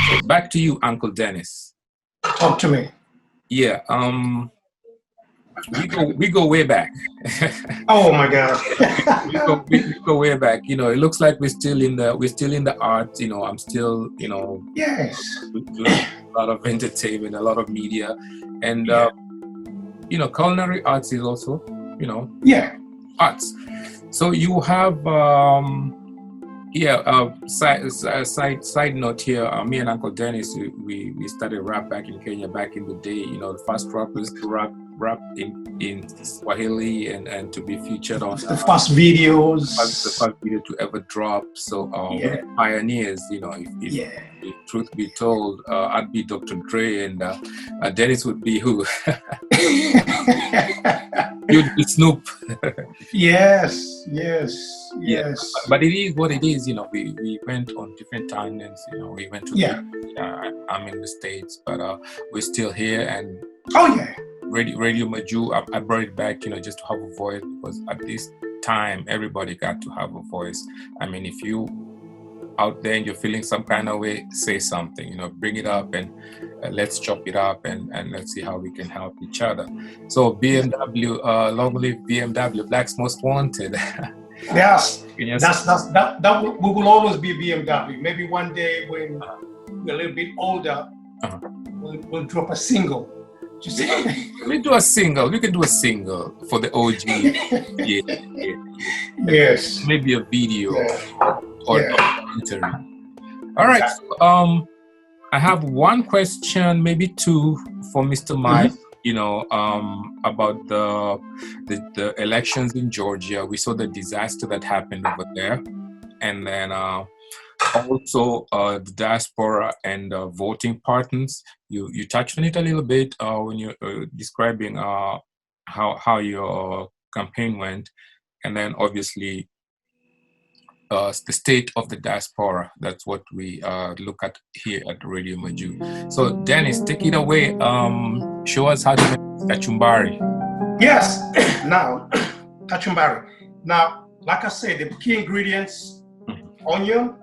So back to you, Uncle Dennis. Talk to me. Yeah, we go way back. Oh my God. we go way back. You know, it looks like we're still in the arts. You know, I'm still Yes. doing a lot of entertainment, a lot of media, and culinary arts is also arts. So you have side note here. Me and Uncle Dennis, we started rap back in Kenya back in the day. You know, the first rappers to rap in Swahili and to be featured on the first videos. The first video to ever drop. So we're pioneers. You know, if truth be told, I'd be Dr. Dre and Dennis would be who? You'd be Snoop. Yes. But it is what it is. You know, we went on different timelines. You know, we went to I'm in the States, but we're still here. And Radio Majuu, I brought it back, just to have a voice, because at this time everybody got to have a voice. I mean, if you out there and you're feeling some kind of way, say something, bring it up, and let's chop it up, and let's see how we can help each other. So BMW, long live BMW, Black's Most Wanted. Yes, that will always be BMW. Maybe one day when we're a little bit older, we'll drop a single. We do a single. We can do a single for the OG. Yes. Maybe a video or documentary. All right. So, I have one question, maybe two, for Mr. Mike. About the elections in Georgia. We saw the disaster that happened over there, and then also the diaspora and voting patterns. You touched on it a little bit when you're describing how your campaign went, and then obviously the state of the diaspora. That's what we look at here at Radio Majuu. So Dennis, take it away. Show us how to make Kachumbari. Yes. Now, Kachumbari. Now, like I said, the key ingredients: onion,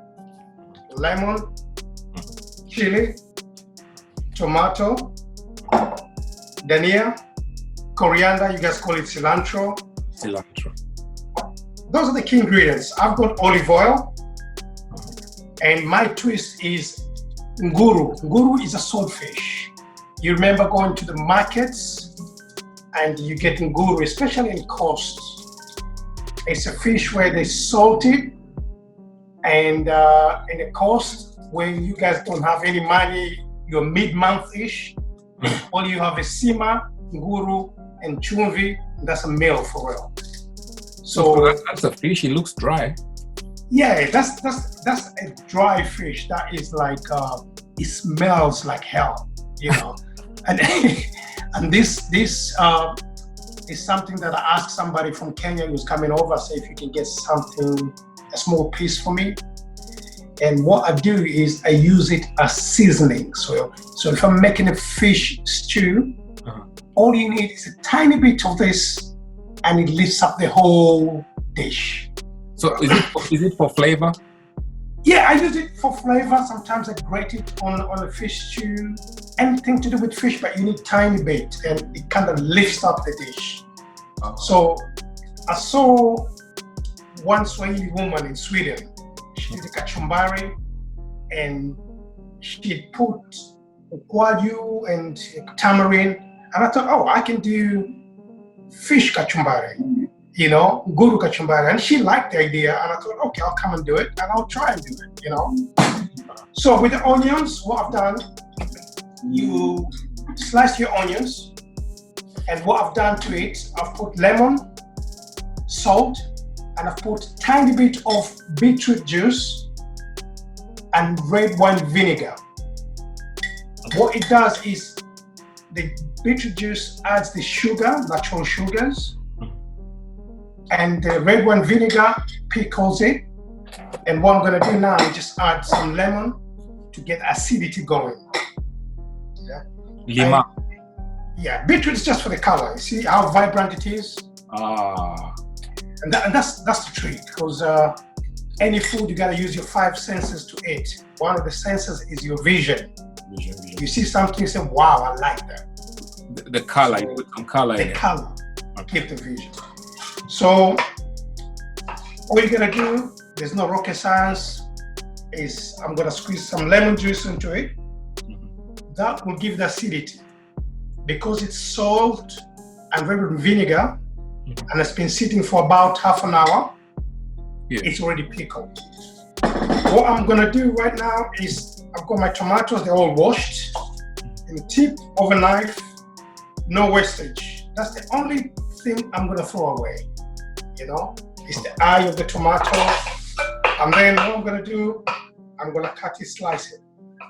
lemon, chili, tomato, dhania, coriander, you guys call it cilantro. Those are the key ingredients. I've got olive oil, and my twist is nguru. Nguru is a swordfish. You remember going to the markets and you get nguru, especially in coast. It's a fish where they salt it, and in the coast where you guys don't have any money, you're mid-month-ish, all you have is sima, nguru, and chumvi. That's a meal for real. So that's a fish. It looks dry. Yeah, that's a dry fish. That is like it smells like hell, and and this is something that I asked somebody from Kenya who's coming over, say if you can get a small piece for me. And what I do is I use it as seasoning. So if I'm making a fish stew, all you need is a tiny bit of this, and it lifts up the whole dish. So is it for flavor? Yeah, I use it for flavor. Sometimes I grate it on a fish stew. Anything to do with fish, but you need tiny bit, and it kind of lifts up the dish. So I saw one Swahili woman in Sweden. She did a kachumbari, and she put ukwaju and tamarind, and I thought, I can do fish kachumbari, guru kachumbari, and she liked the idea, and I thought, okay, I'll come and do it, and I'll try and do it, So with the onions, what I've done, you slice your onions, and what I've done to it, I've put lemon, salt, and I've put a tiny bit of beetroot juice and red wine vinegar. What it does is the beetroot juice adds the sugar, natural sugars, and the red wine vinegar pickles it. And what I'm gonna do now is just add some lemon to get acidity going. Lima. Beetroot is just for the color. You see how vibrant it is? And that's the trick, because any food, you gotta use your 5 senses to eat. One of the senses is your vision. You see something, you say, wow, I like that. The color, you put some color in it. The color, give the vision. So all you're gonna do, there's no rocket science, is I'm gonna squeeze some lemon juice into it. That will give the acidity. Because it's salt and very vinegar, and it's been sitting for about half an hour, it's already pickled. What I'm gonna do right now is, I've got my tomatoes, they're all washed, in the tip of a knife, no wastage. That's the only thing I'm gonna throw away, you know? It's the eye of the tomato. And then what I'm gonna do, I'm gonna cut it, slice it.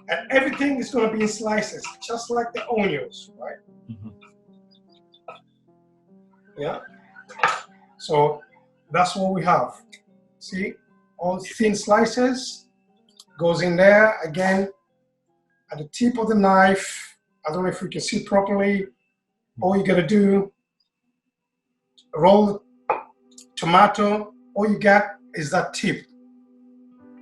And everything is gonna be in slices, just like the onions, right? Yeah. So that's what we have. See, all thin slices goes in there again at the tip of the knife. I don't know if you can see properly. All you gotta do, roll the tomato. All you got is that tip.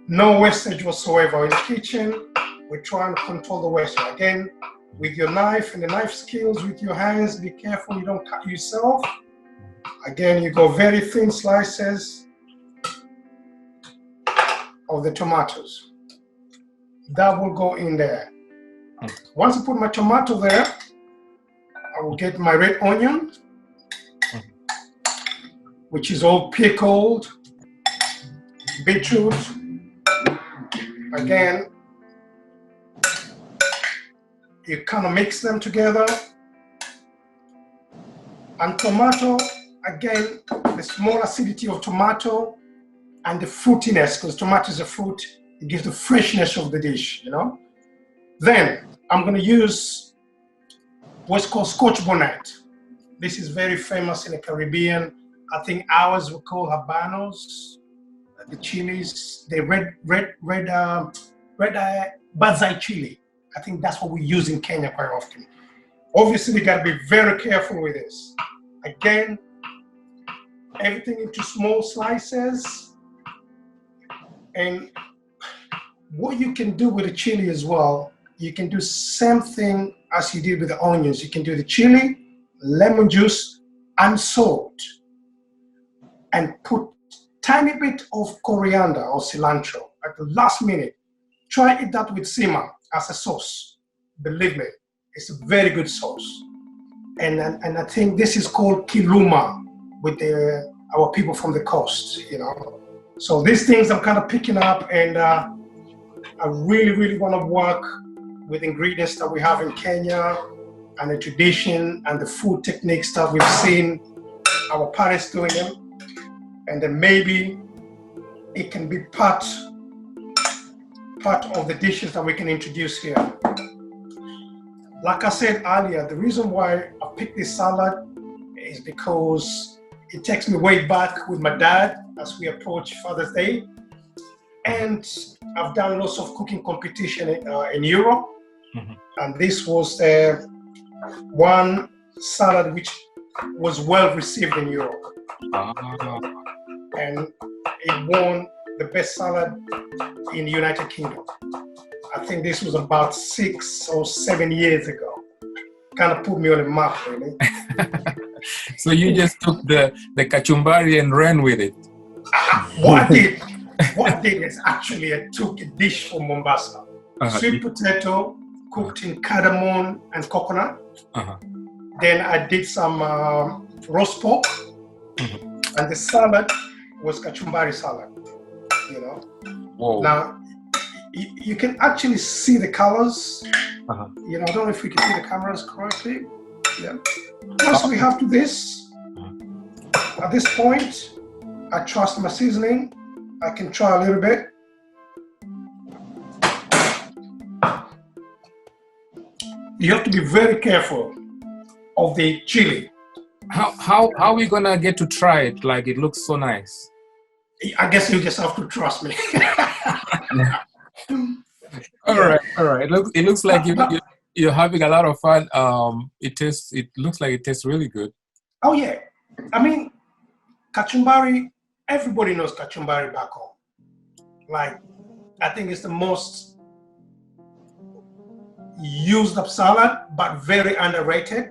No wastage whatsoever. In the kitchen, we're trying to control the wastage. Again, with your knife and the knife skills, with your hands, be careful you don't cut yourself. Again, you go very thin slices of the tomatoes. That will go in there. Once I put my tomato there, I will get my red onion, which is all pickled, beetroot. Again, you kind of mix them together. And tomato, again, the small acidity of tomato and the fruitiness, because tomato is a fruit, it gives the freshness of the dish, you know? Then I'm gonna use what's called Scotch Bonnet. This is very famous in the Caribbean. I think ours were called habanos, the chilies, the red bird's eye chili. I think that's what we use in Kenya quite often. Obviously, we gotta be very careful with this. Again, everything into small slices. And what you can do with the chili as well, you can do same thing as you did with the onions. You can do the chili, lemon juice, and salt. And put tiny bit of coriander or cilantro at the last minute. Try it that with sima as a sauce. Believe me, it's a very good sauce. And I think this is called kiluma with our people from the coast, you know. So these things I'm kind of picking up, and I really want to work with ingredients that we have in Kenya and the tradition and the food techniques that we've seen our parents doing them. And then maybe it can be part of the dishes that we can introduce here. Like I said earlier, the reason why I picked this salad is because it takes me way back with my dad as we approach Father's Day. And I've done lots of cooking competition in Europe. And this was one salad which was well received in Europe. And it won the best salad in the United Kingdom. I think this was about 6 or 7 years ago. Kind of put me on the map, really. So you just took the Kachumbari and ran with it? What I did is actually I took a dish from Mombasa. Sweet potato cooked in cardamom and coconut. Then I did some roast pork. And the salad was Kachumbari salad, you know. Whoa. Now, you can actually see the colors. You know, I don't know if we can see the cameras correctly. Yeah. Once we have to this, at this point, I trust my seasoning. I can try a little bit. You have to be very careful of the chili. How are we gonna get to try it? Like, it looks so nice. I guess you just have to trust me. All right. It looks like you're having a lot of fun. It looks like it tastes really good. Oh yeah, I mean, Kachumbari. Everybody knows Kachumbari back home. Like, I think it's the most used up salad, but very underrated.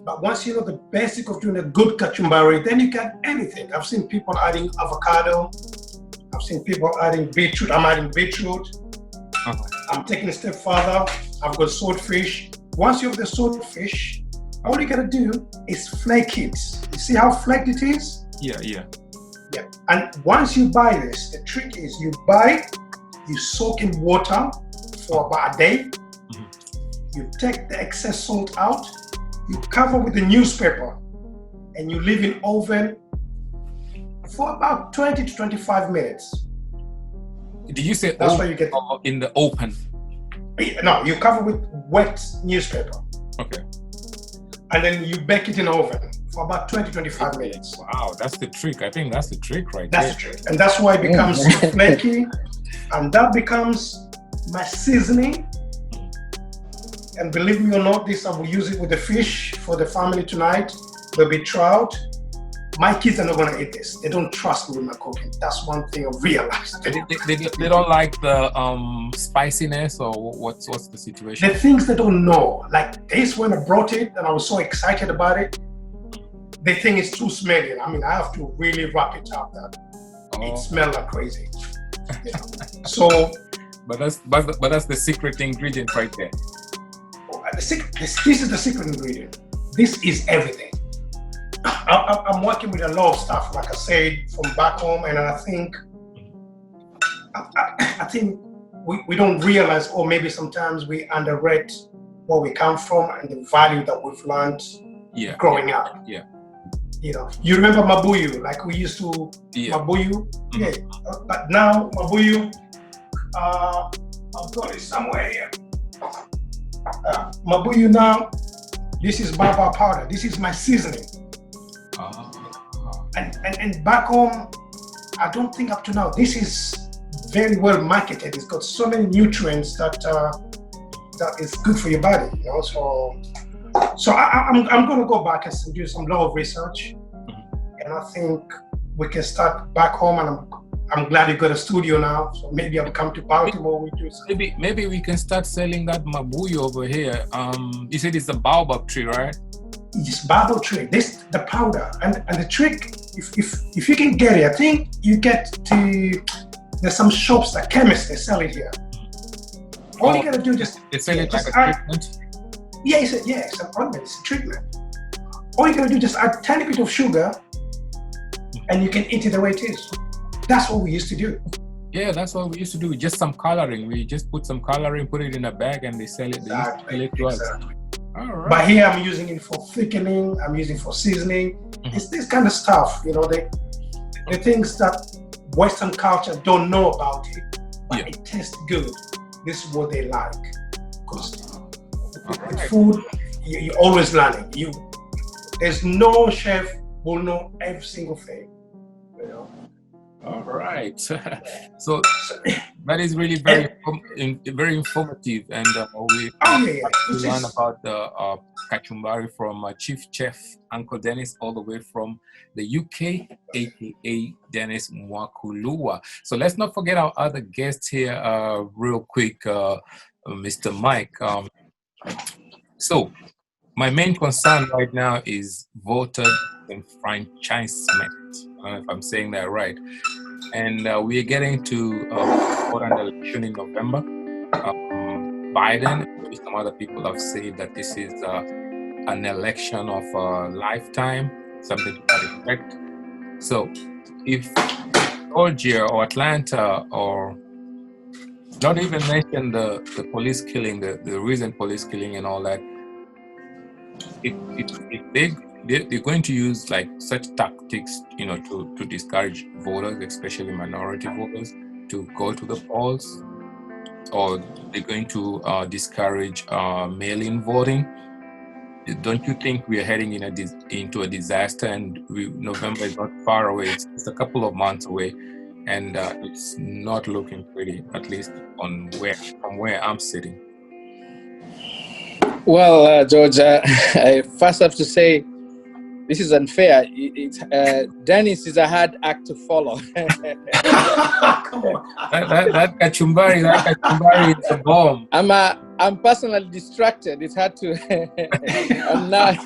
But once you know the basic of doing a good kachumbari, then you can anything. I've seen people adding avocado. I've seen people adding beetroot. I'm adding beetroot. I'm taking a step further. I've got swordfish. Once you have the swordfish, all you gotta do is flake it. You see how flaked it is? Yeah. And once you buy this, the trick is you buy, you soak in water for about a day. You take the excess salt out. You cover with a newspaper and you leave in oven for about 20 to 25 minutes. Did you say that's why you get in the open? No, you cover with wet newspaper. Okay. And then you bake it in oven for about 20 to 25 minutes. Wow, that's the trick. I think that's the trick right there. That's the trick. And that's why it becomes so flaky. And that becomes my seasoning. And believe me or not, this I will use it with the fish for the family tonight. There'll be trout. My kids are not going to eat this. They don't trust me with my cooking. That's one thing I've realized. They don't like the spiciness, or what's the situation? The things they don't know. Like this, when I brought it and I was so excited about it, they think it's too smelly. I mean, I have to really wrap it up that it smells like crazy. You know? So, but that's the secret ingredient right there. This is the secret ingredient. This is everything. I'm working with a lot of stuff, like I said, from back home, and I think we don't realize, or maybe sometimes we underrate where we come from and the value that we've learned growing up. Yeah. You know, you remember Mabuyu, like we used to Mabuyu. Yeah. But now Mabuyu, I've got it somewhere here. Mabuyu now, this is baba powder. This is my seasoning. And back home, I don't think up to now, this is very well marketed. It's got so many nutrients that is good for your body, you know. So I'm going to go back and do some lot of research, and I think we can start back home. And I'm glad you got a studio now, so maybe I'll come to Baltimore. We do something. Maybe we can start selling that mabuyu over here. You said it's a baobab tree, right? It's baobab tree. This the powder, and the trick. If you can get it, I think you get to. There's some shops, like chemists, they sell it here. All you gotta do just. They sell it like a treatment. Yeah, it's an ointment. It's a treatment. All you gotta do just add a tiny bit of sugar, and you can eat it the way it is. That's what we used to do. Yeah, that's what we used to do. Just some coloring. We just put some coloring, put it in a bag, and they sell it. They used to sell it to us. All right. But here I'm using it for thickening. I'm using it for seasoning. It's this kind of stuff, you know, the things that Western culture don't know about it, but it tastes good. This is what they like. Because with food, you're always learning. There's no chef who will know every single thing, you know. All right. So that is really very informative, and we learn about the Kachumbari from Chief Chef Uncle Dennis, all the way from the UK, aka Dennis Mwakulua. So let's not forget our other guests here, real quick, Mr. Mike. So my main concern right now is voter enfranchisement. I don't know if I'm saying that right. And we are getting to an election in November. Biden, maybe some other people have said that this is an election of a lifetime, something to that effect. So if Georgia or Atlanta, or not even mention the police killing, the recent police killing and all that, they're going to use like such tactics, you know, to discourage voters, especially minority voters, to go to the polls, or they're going to discourage mail-in voting. Don't you think we are heading into a disaster? And November is not far away; it's a couple of months away, and it's not looking pretty, at least from where I'm sitting. Well, George, I first have to say, this is unfair. Dennis is a hard act to follow. Come on. That Kachumbari is a bomb. I'm personally distracted. It's hard to. I'm not.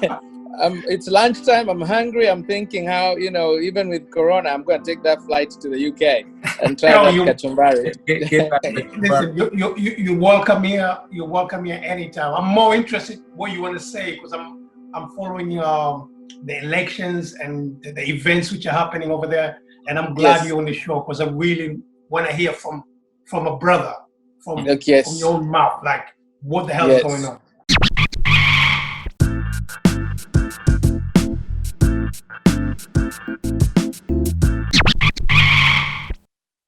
It's lunchtime. I'm hungry. I'm thinking how, even with Corona, I'm going to take that flight to the UK and try that Kachumbari. Listen, you welcome here. You welcome here anytime. I'm more interested what you want to say because I'm following the elections and the events which are happening over there, and I'm glad you're on the show because I really want to hear from a brother from your own mouth, like what the hell is going on.